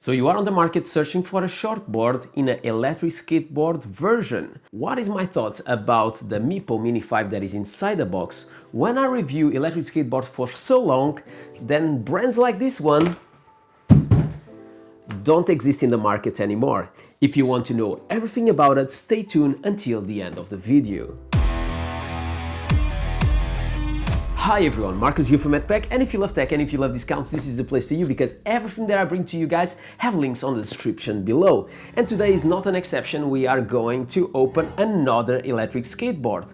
So you are on the market searching for a shortboard in an electric skateboard version. What is my thoughts about the Meepo Mini 5 that is inside the box? When I review electric skateboards for so long, then brands like this one don't exist in the market anymore. If you want to know everything about it, stay tuned until the end of the video. Hi everyone, Marcus here from MADpack, and if you love tech and if you love discounts, this is the place for you because everything that I bring to you guys have links on the description below. And today is not an exception, we are going to open another electric skateboard.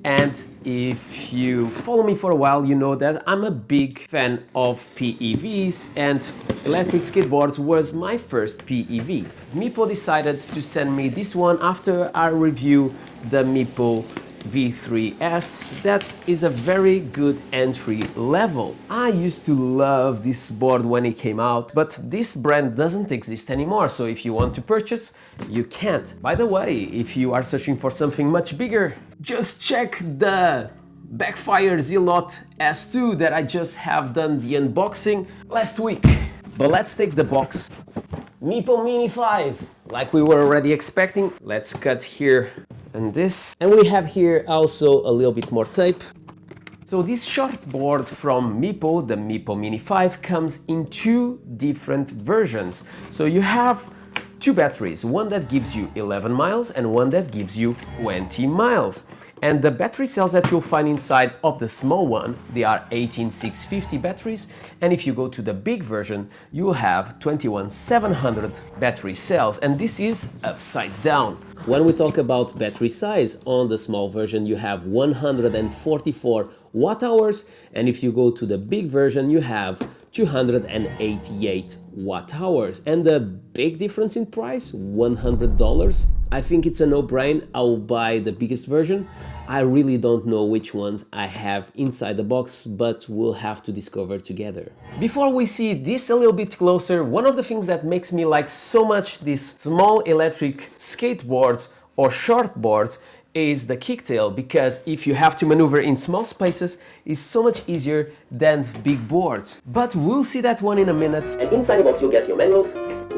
And if you follow me for a while, you know that I'm a big fan of PEVs, and electric skateboards was my first PEV. Meepo decided to send me this one after I review the Meepo V3S. That is a very good entry level. I used to love this board when it came out, but this brand doesn't exist anymore, so if you want to purchase, you can't. By the way, if you are searching for something much bigger, just check the Backfire Z-Lot S2 that I just have done the unboxing last week. But let's take the box. Meepo Mini 5, like we were already expecting. Let's cut here and this. And we have here also a little bit more tape. So this shortboard from Meepo, the Meepo Mini 5, comes in two different versions. So you have two batteries, one that gives you 11 miles and one that gives you 20 miles. And the battery cells that you'll find inside of the small one, they are 18650 batteries. And if you go to the big version, you will have 21700 battery cells. And this is upside down. When we talk about battery size, on the small version, you have 144 watt hours. And if you go to the big version, you have 288 watt hours. And the big difference in price, $100. I think it's a no-brainer. I'll buy the biggest version. I really don't know which ones I have inside the box, but we'll have to discover together. Before we see this a little bit closer, one of the things that makes me like so much these small electric skateboards or shortboards is the kicktail, because if you have to maneuver in small spaces, it's so much easier than big boards. But we'll see that one in a minute. And inside the box you'll get your manuals,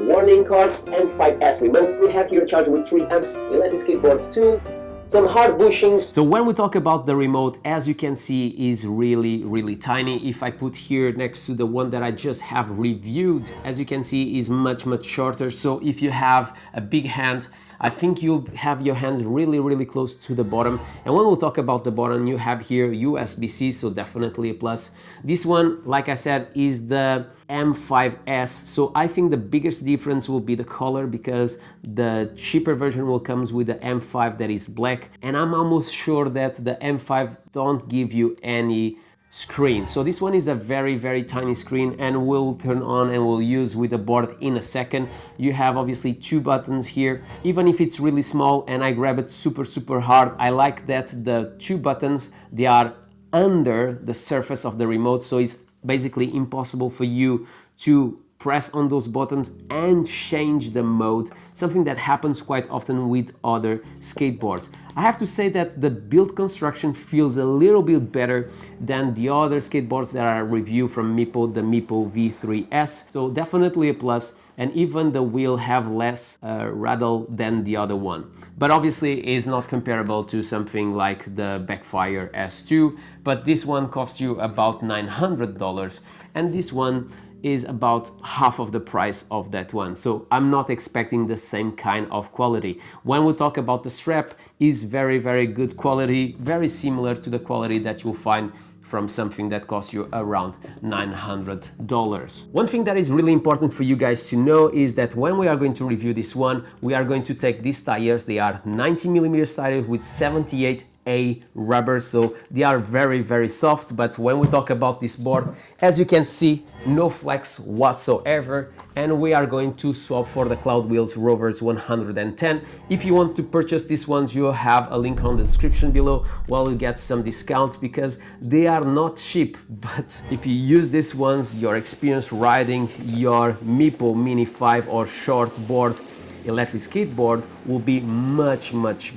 warning cards, and 5S remote. We have here a charger with 3 amps, electric skateboard tool, some hard bushings. So when we talk about the remote, as you can see, is really tiny. If I put here next to the one that I just have reviewed, as you can see, is much shorter. So if you have a big hand, I think you'll have your hands really close to the bottom. And when we'll talk about the bottom, you have here USB-C, so definitely a plus. This one, like I said, is the M5S. So I think the biggest difference will be the color, because the cheaper version will comes with the M5 that is black. And I'm almost sure that the M5 don't give you any screen. So this one is a very tiny screen, and we'll turn on and we'll use with the board in a second. You have obviously 2 buttons here. Even if it's really small and I grab it super hard, I like that the 2 buttons, they are under the surface of the remote, so it's basically impossible for you to press on those buttons and change the mode, something that happens quite often with other skateboards. I have to say that the build construction feels a little bit better than the other skateboards that I review from Meepo, the Meepo V3S, so definitely a plus. And even the wheel have less rattle than the other one. But obviously it's not comparable to something like the Backfire S2, but this one costs you about $900, and this one is about half of the price of that one. So I'm not expecting the same kind of quality. When we talk about the strap, is very good quality, very similar to the quality that you'll find from something that costs you around $900. One thing that is really important for you guys to know is that when we are going to review this one, we are going to take these tires. They are 90mm tires with 78A rubber, so they are very soft. But when we talk about this board, as you can see, no flex whatsoever, and we are going to swap for the Cloud Wheels Rovers 110. If you want to purchase these ones, you'll have a link on the description below, while you get some discount, because they are not cheap. But if you use these ones, your experience riding your Meepo Mini 5 or shortboard electric skateboard will be much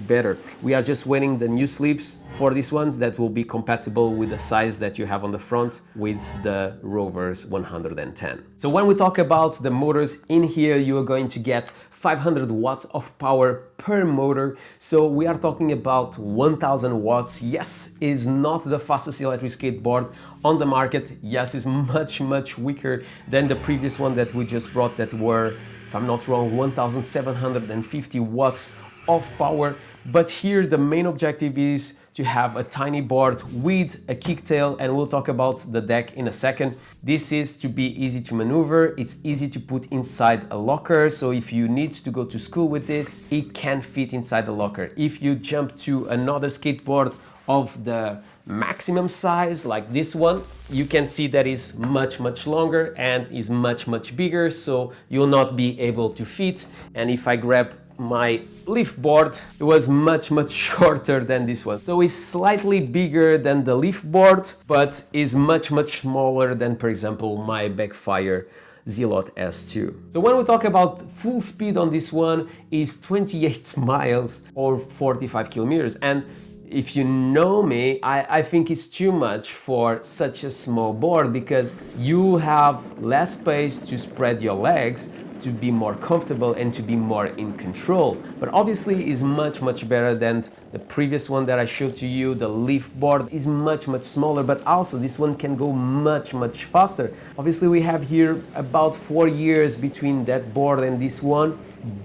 better. We are just waiting the new sleeves for these ones that will be compatible with the size that you have on the front with the Rover's 110. So when we talk about the motors in here, you are going to get 500 watts of power per motor. So we are talking about 1000 watts. Yes, is not the fastest electric skateboard on the market. Yes, it's much weaker than the previous one that we just brought that were, if I'm not wrong, 1750 watts of power. But here the main objective is to have a tiny board with a kicktail, and we'll talk about the deck in a second. This is to be easy to maneuver. It's easy to put inside a locker, so if you need to go to school with this, it can fit inside the locker. If you jump to another skateboard of the maximum size like this one, you can see that is much longer and is much bigger, so you'll not be able to fit. And if I grab my lift board, it was much shorter than this one, so it's slightly bigger than the lift board, but is much smaller than, for example, my Backfire Zealot S2. So when we talk about full speed on this one is 28 miles or 45 kilometers, and if you know me, I think it's too much for such a small board, because you have less space to spread your legs, to be more comfortable and to be more in control. But obviously is much better than the previous one that I showed to you. The lift board is much smaller, but also this one can go much faster. Obviously we have here about 4 years between that board and this one,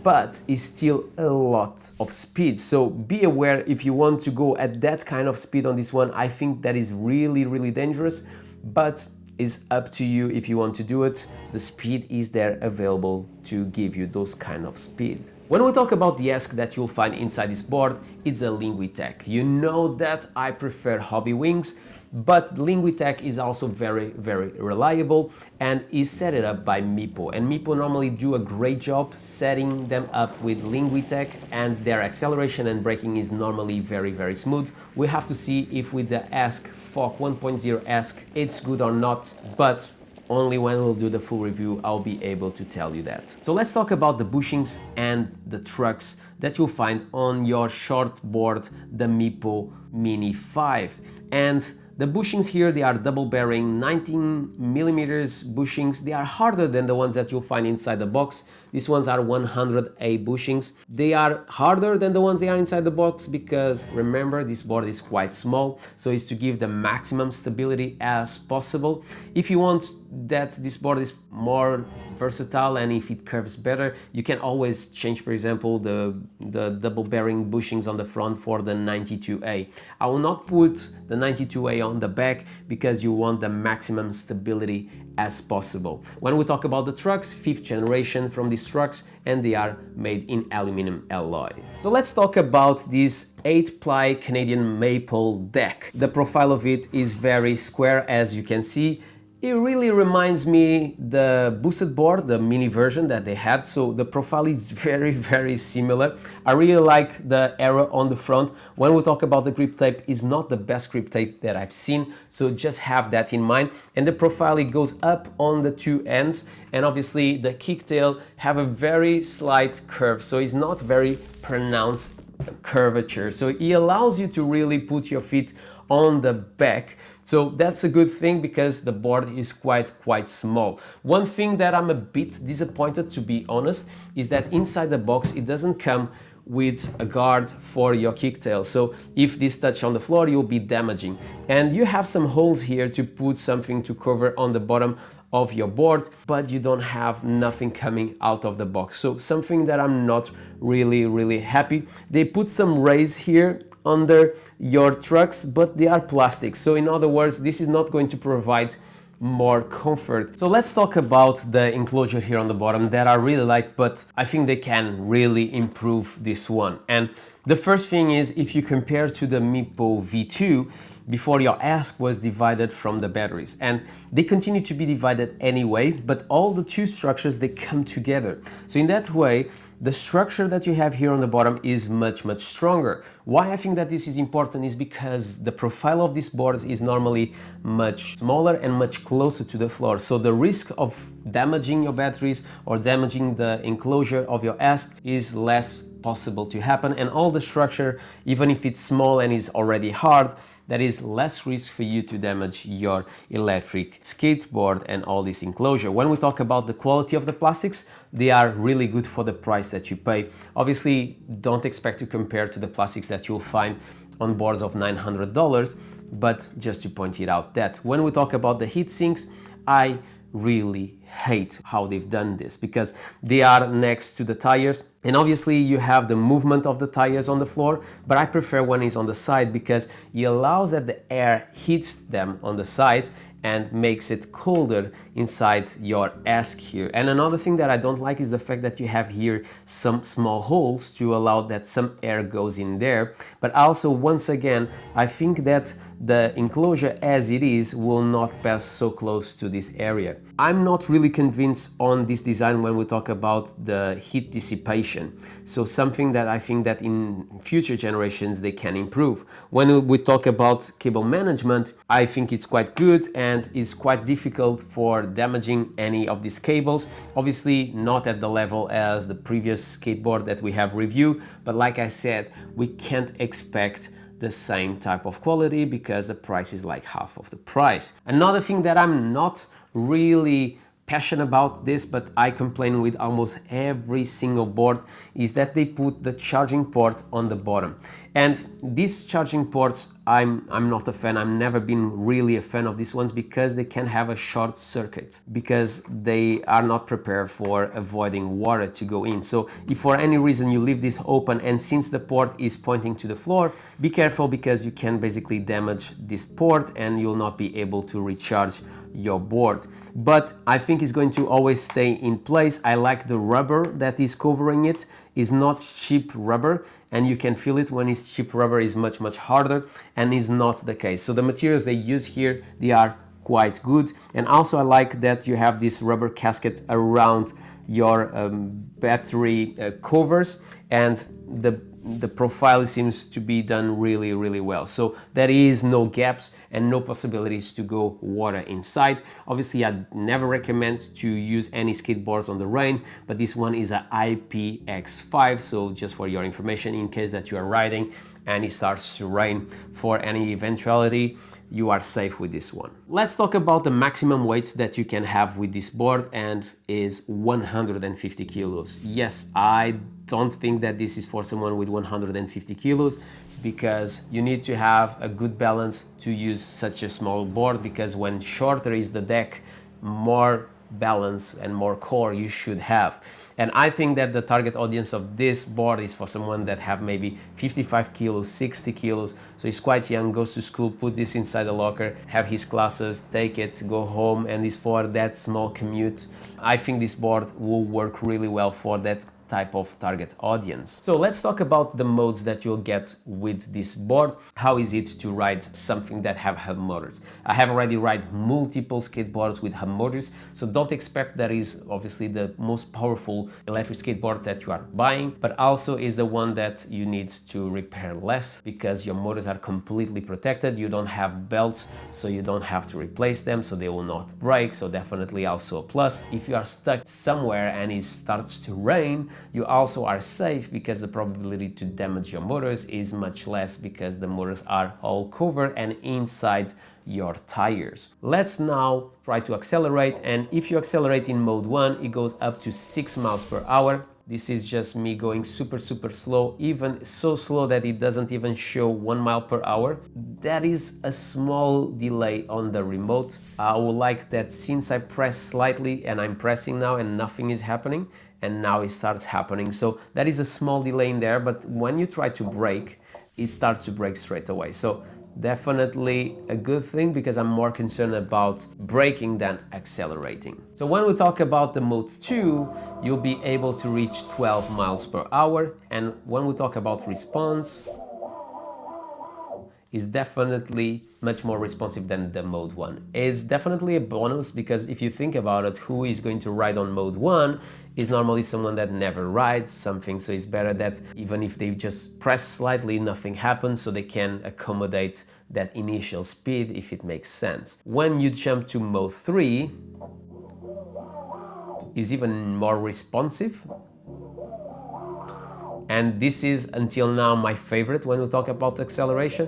but it's still a lot of speed. So be aware if you want to go at that kind of speed on this one. I think that is really dangerous, but it's up to you if you want to do it. The speed is there available to give you those kind of speed. When we talk about the ESC that you'll find inside this board, it's a Linguitech. You know that I prefer hobby wings, but Linguitech is also very reliable and is set it up by Meepo. And Meepo normally do a great job setting them up with Linguitech, and their acceleration and braking is normally very smooth. We have to see if with the ESC FOC 1.0 ESC it's good or not, but only when we'll do the full review I'll be able to tell you that. So let's talk about the bushings and the trucks that you'll find on your shortboard, the Meepo Mini 5. And the bushings here, they are double bearing 19 millimeters bushings. They are harder than the ones that you'll find inside the box. These ones are 100A bushings. They are harder than the ones they are inside the box because remember, this board is quite small, so it's to give the maximum stability as possible. If you want that this board is more versatile and if it curves better, you can always change, for example, the double bearing bushings on the front for the 92A. I will not put the 92A on the back because you want the maximum stability as possible. When we talk about the trucks, 5th generation from these trucks, and they are made in aluminum alloy. So let's talk about this 8-ply Canadian maple deck. The profile of it is very square, as you can see. It really reminds me the boosted board, the mini version that they had, so the profile is very similar. I really like the arrow on the front. When we talk about the grip tape, is not the best grip tape that I've seen, so just have that in mind. And the profile, it goes up on the two ends, and obviously the kicktail have a very slight curve, so it's not very pronounced curvature. So it allows you to really put your feet on the back. So that's a good thing because the board is quite small. One thing that I'm a bit disappointed, to be honest, is that inside the box it doesn't come with a guard for your kicktail. So if this touch on the floor, you'll be damaging. And you have some holes here to put something to cover on the bottom of your board, but you don't have nothing coming out of the box. So something that I'm not really happy. They put some rays here under your trucks, but they are plastic. So in other words, this is not going to provide more comfort. So let's talk about the enclosure here on the bottom that I really like, but I think they can really improve this one. And the first thing is, if you compare to the Meepo V2, before your ask was divided from the batteries, and they continue to be divided anyway, but all the two structures, they come together. So in that way, the structure that you have here on the bottom is much stronger. Why I think that this is important is because the profile of these boards is normally much smaller and much closer to the floor. So the risk of damaging your batteries or damaging the enclosure of your ask is less possible to happen, and all the structure, even if it's small and is already hard, there is less risk for you to damage your electric skateboard and all this enclosure. When we talk about the quality of the plastics, they are really good for the price that you pay. Obviously, don't expect to compare to the plastics that you'll find on boards of $900, but just to point it out that when we talk about the heat sinks, I really hate how they've done this, because they are next to the tires, and obviously you have the movement of the tires on the floor, but I prefer when it's on the side because it allows that the air hits them on the sides and makes it colder inside your ask here. And another thing that I don't like is the fact that you have here some small holes to allow that some air goes in there. But also, once again, I think that the enclosure as it is will not pass so close to this area. I'm not really convinced on this design when we talk about the heat dissipation. So something that I think that in future generations they can improve. When we talk about cable management, I think it's quite good and it's quite difficult for damaging any of these cables. Obviously not at the level as the previous skateboard that we have reviewed, but like I said, we can't expect the same type of quality because the price is like half of the price. Another thing that I'm not really passionate about this, but I complain with almost every single board, is that they put the charging port on the bottom. And these charging ports, I'm not a fan. I've never been really a fan of these ones because they can have a short circuit, because they are not prepared for avoiding water to go in. So if for any reason you leave this open, and since the port is pointing to the floor, be careful because you can basically damage this port and you'll not be able to recharge your board. But I think it's going to always stay in place. I like the rubber that is covering it. It's not cheap rubber, and you can feel it when it's cheap rubber is much harder, and is not the case. So the materials they use here, they are quite good. And also I like that you have this rubber casket around your battery covers, and the profile seems to be done really well. So there is no gaps and no possibilities to go water inside. Obviously, I never recommend to use any skateboards on the rain, but this one is a IPX5. So just for your information, in case that you are riding and it starts to rain, for any eventuality, you are safe with this one. Let's talk about the maximum weight that you can have with this board, and is 150 kilos. Yes, I don't think that this is for someone with 150 kilos, because you need to have a good balance to use such a small board, because when shorter is the deck, more balance and more core you should have. And I think that the target audience of this board is for someone that have maybe 55 kilos, 60 kilos. So he's quite young, goes to school, put this inside the locker, have his classes, take it, go home, and is for that small commute. I think this board will work really well for that type of target audience. So let's talk about the modes that you'll get with this board. How is it to ride something that have hub motors? I have already ride multiple skateboards with hub motors, so don't expect that is obviously the most powerful electric skateboard that you are buying, but also is the one that you need to repair less, because your motors are completely protected. You don't have belts, so you don't have to replace them, so they will not break. So definitely also a plus. If you are stuck somewhere and it starts to rain, you also are safe, because the probability to damage your motors is much less, because the motors are all covered and inside your tires. Let's now try to accelerate, and if you accelerate in mode 1, it goes up to 6 miles per hour. This is just me going super slow, even so slow that it doesn't even show 1 mile per hour. That is a small delay on the remote. I would like that since I press slightly, and I'm pressing now and nothing is happening, and now it starts happening. So that is a small delay in there, but when you try to brake, it starts to brake straight away. So definitely a good thing, because I'm more concerned about braking than accelerating. So when we talk about the mode 2, you'll be able to reach 12 miles per hour. And when we talk about response, is definitely much more responsive than the Mode 1. It's definitely a bonus because if you think about it, who is going to ride on Mode 1 is normally someone that never rides something, so it's better that even if they just press slightly, nothing happens, so they can accommodate that initial speed if it makes sense. When you jump to Mode 3, is even more responsive. And this is until now my favorite when we talk about acceleration,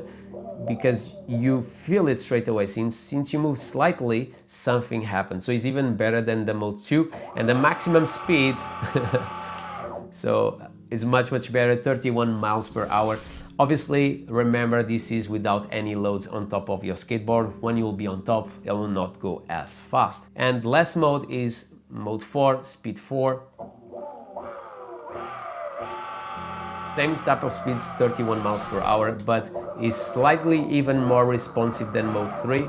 because you feel it straight away. Since you move slightly, something happens. So it's even better than the Mode 2, and the maximum speed so it's much better, 31 miles per hour. Obviously, remember, this is without any loads on top of your skateboard. When you will be on top, it will not go as fast. And last mode is Mode 4, Speed 4. Same type of speeds, 31 miles per hour, but is slightly even more responsive than Mode 3.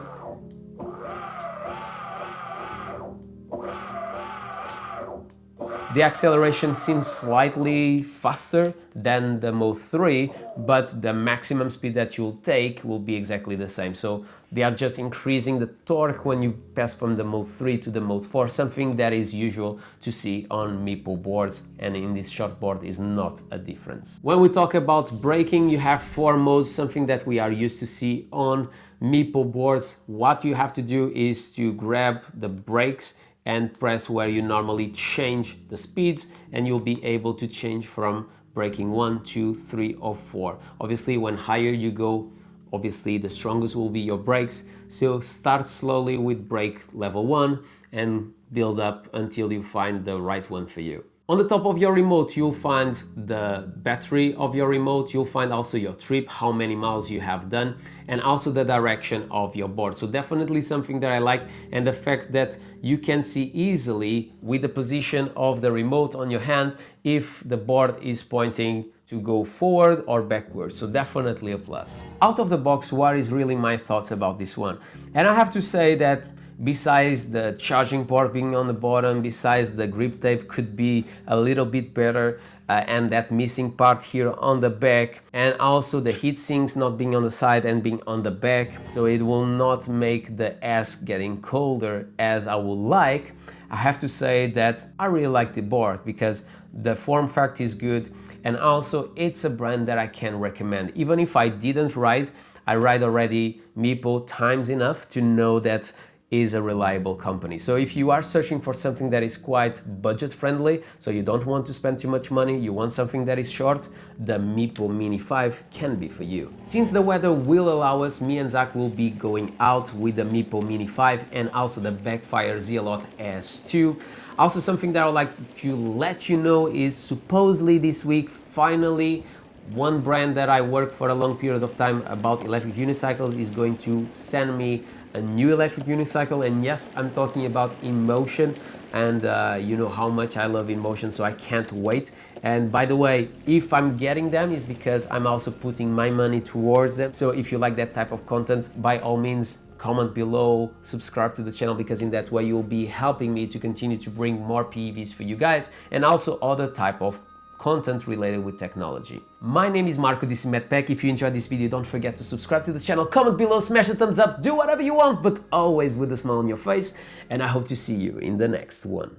The acceleration seems slightly faster than the Mode 3, but the maximum speed that you'll take will be exactly the same. So they are just increasing the torque when you pass from the Mode 3 to the Mode 4, something that is usual to see on Meepo boards, and in this shortboard is not a difference. When we talk about braking, you have 4 modes, something that we are used to see on Meepo boards. What you have to do is to grab the brakes and press where you normally change the speeds, and you'll be able to change from braking 1, 2, 3 or 4. Obviously, when higher you go, obviously the strongest will be your brakes. So start slowly with brake level 1 and build up until you find the right one for you. On the top of your remote, you'll find the battery of your remote. You'll find also your trip, how many miles you have done, and also the direction of your board. So definitely something that I like, and the fact that you can see easily with the position of the remote on your hand if the board is pointing to go forward or backwards. So definitely a plus. Out of the box, what is really my thoughts about this one? And I have to say that besides the charging port being on the bottom, besides the grip tape could be a little bit better, and that missing part here on the back, and also the heat sinks not being on the side and being on the back, so it will not make the ass getting colder as I would like. I have to say that I really like the board because the form factor is good, and also it's a brand that I can recommend. Even if I didn't ride, I ride already Meepo times enough to know that is a reliable company. So if you are searching for something that is quite budget friendly, so you don't want to spend too much money, you want something that is short, the Meepo Mini 5 can be for you. Since the weather will allow us, me and Zach will be going out with the Meepo Mini 5 and also the Backfire Z-Lot S2. Also, something that I would like to let you know is supposedly this week, finally, one brand that I worked for a long period of time about electric unicycles is going to send me a new electric unicycle, and yes, I'm talking about InMotion, and you know how much I love InMotion, so I can't wait. And by the way, if I'm getting them is because I'm also putting my money towards them. So if you like that type of content, by all means, comment below, subscribe to the channel, because in that way you'll be helping me to continue to bring more PEVs for you guys, and also other type of content related with technology. My name is Marco, this is MADpack. If you enjoyed this video, don't forget to subscribe to the channel, comment below, smash the thumbs up, do whatever you want, but always with a smile on your face, and I hope to see you in the next one.